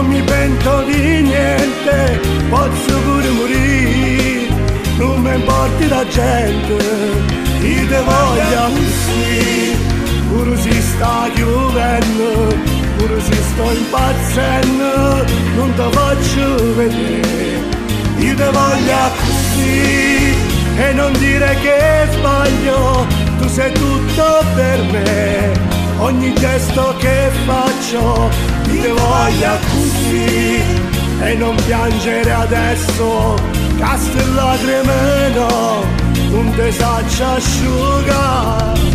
non mi pento di niente, posso pure morire, non mi importi la gente, io te voglio così, pure si sta chiudendo, pure si sto impazzendo, non te faccio vedere, io te voglio così, e non dire che sbaglio, tu sei tutto per me. Ogni gesto che faccio ti voglio così, e non piangere adesso, che ste lacrime no, non ti saccio asciugare.